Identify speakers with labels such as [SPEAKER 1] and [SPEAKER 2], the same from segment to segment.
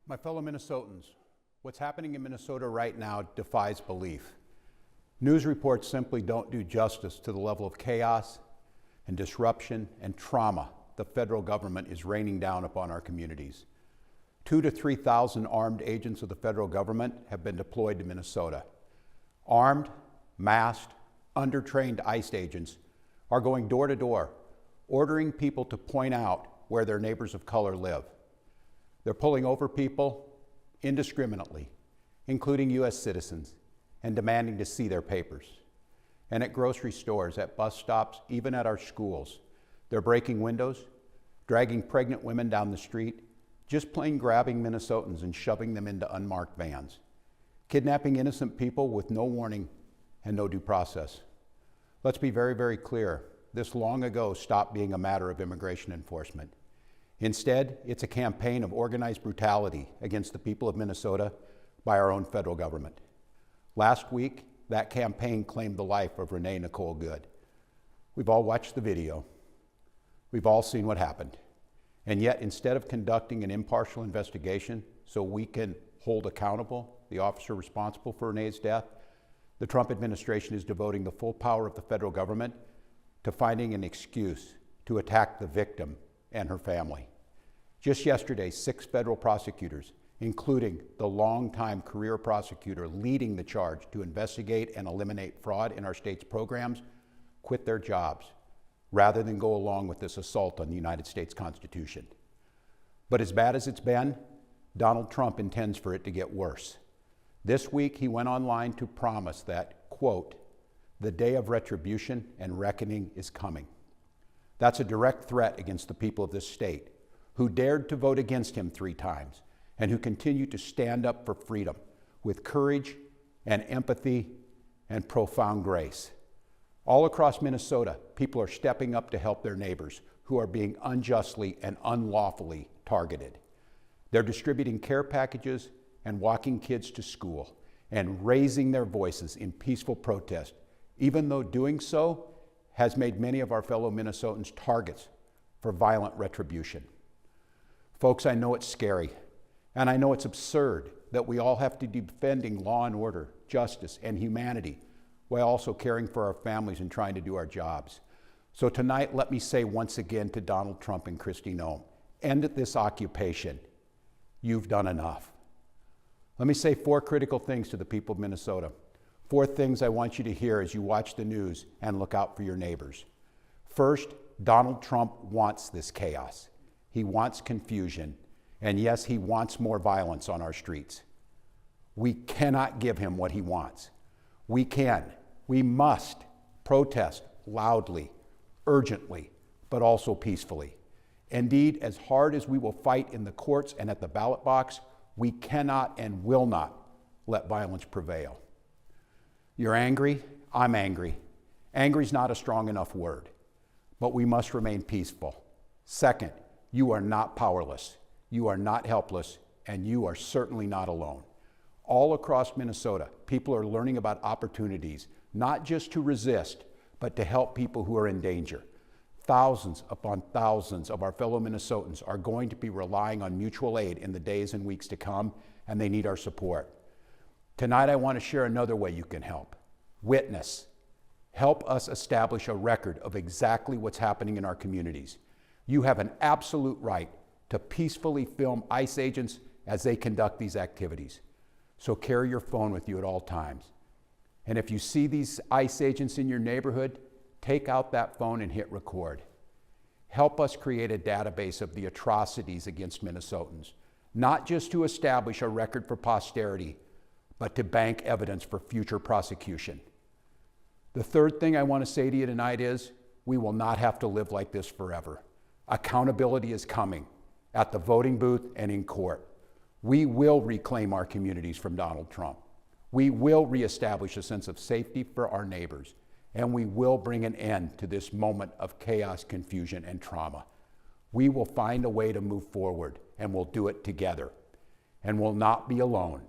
[SPEAKER 1] My fellow Minnesotans, what's happening in Minnesota right now defies belief. News reports simply don't do justice to the level of chaos and disruption and trauma the federal government is raining down upon our communities. 2,000 to 3,000 armed agents of the federal government have been deployed to Minnesota. Armed, masked, undertrained ICE agents are going door to door, ordering people to point out where their neighbors of color live. They're pulling over people indiscriminately, including U.S. citizens, and demanding to see their papers. And at grocery stores, at bus stops, even at our schools, they're breaking windows, dragging pregnant women down the street, just plain grabbing Minnesotans and shoving them into unmarked vans, kidnapping innocent people with no warning and no due process. Let's be very, very clear. This long ago stopped being a matter of immigration enforcement. Instead, it's a campaign of organized brutality against the people of Minnesota by our own federal government. Last week, that campaign claimed the life of Renee Nicole Good. We've all watched the video. We've all seen what happened. And yet, instead of conducting an impartial investigation so we can hold accountable the officer responsible for Renee's death, the Trump administration is devoting the full power of the federal government to finding an excuse to attack the victim and her family. Just yesterday, 6 federal prosecutors, including the longtime career prosecutor leading the charge to investigate and eliminate fraud in our state's programs, quit their jobs rather than go along with this assault on the United States Constitution. But as bad as it's been, Donald Trump intends for it to get worse. This week, he went online to promise that, quote, "the day of retribution and reckoning is coming." That's a direct threat against the people of this state, who dared to vote against him 3 times, and who continue to stand up for freedom with courage and empathy and profound grace. All across Minnesota, people are stepping up to help their neighbors who are being unjustly and unlawfully targeted. They're distributing care packages and walking kids to school and raising their voices in peaceful protest, even though doing so has made many of our fellow Minnesotans targets for violent retribution. Folks, I know it's scary, and I know it's absurd that we all have to be defending law and order, justice, and humanity while also caring for our families and trying to do our jobs. So tonight, let me say once again to Donald Trump and Kristi Noem, end this occupation. You've done enough. Let me say 4 critical things to the people of Minnesota. 4 things I want you to hear as you watch the news and look out for your neighbors. First, Donald Trump wants this chaos. He wants confusion. And yes, he wants more violence on our streets. We cannot give him what he wants. We must protest loudly, urgently, but also peacefully. Indeed, as hard as we will fight in the courts and at the ballot box, we cannot and will not let violence prevail. You're angry, I'm angry. Angry is not a strong enough word, but we must remain peaceful. Second, you are not powerless, you are not helpless, and you are certainly not alone. All across Minnesota, people are learning about opportunities, not just to resist, but to help people who are in danger. Thousands upon thousands of our fellow Minnesotans are going to be relying on mutual aid in the days and weeks to come, and they need our support. Tonight, I want to share another way you can help. Witness. Help us establish a record of exactly what's happening in our communities. You have an absolute right to peacefully film ICE agents as they conduct these activities. So carry your phone with you at all times. And if you see these ICE agents in your neighborhood, take out that phone and hit record. Help us create a database of the atrocities against Minnesotans, not just to establish a record for posterity, but to bank evidence for future prosecution. The third thing I want to say to you tonight is, we will not have to live like this forever. Accountability is coming at the voting booth and in court. We will reclaim our communities from Donald Trump. We will reestablish a sense of safety for our neighbors, and we will bring an end to this moment of chaos, confusion, and trauma. We will find a way to move forward, and we'll do it together, and we'll not be alone.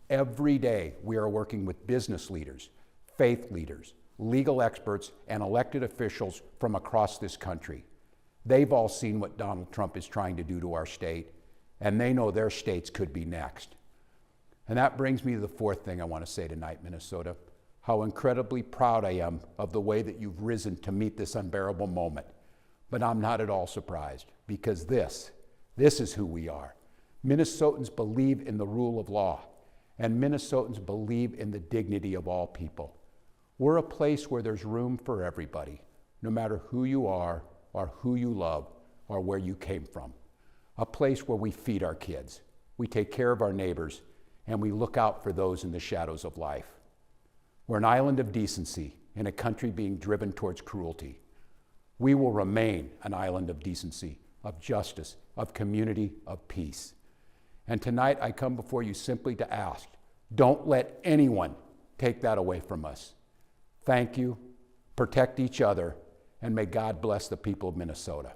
[SPEAKER 1] Every day, we are working with business leaders, faith leaders, legal experts, and elected officials from across this country. They've all seen what Donald Trump is trying to do to our state, and they know their states could be next. And that brings me to the fourth thing I want to say tonight, Minnesota, how incredibly proud I am of the way that you've risen to meet this unbearable moment. But I'm not at all surprised, because this is who we are. Minnesotans believe in the rule of law, and Minnesotans believe in the dignity of all people. We're a place where there's room for everybody, no matter who you are, or who you love, or where you came from. A place where we feed our kids, we take care of our neighbors, and we look out for those in the shadows of life. We're an island of decency in a country being driven towards cruelty. We will remain an island of decency, of justice, of community, of peace. And tonight I come before you simply to ask, don't let anyone take that away from us. Thank you, protect each other, and may God bless the people of Minnesota.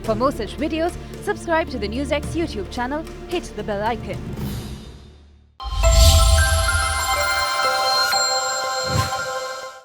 [SPEAKER 2] For more such videos, subscribe to the Newsx YouTube channel, hit the bell icon.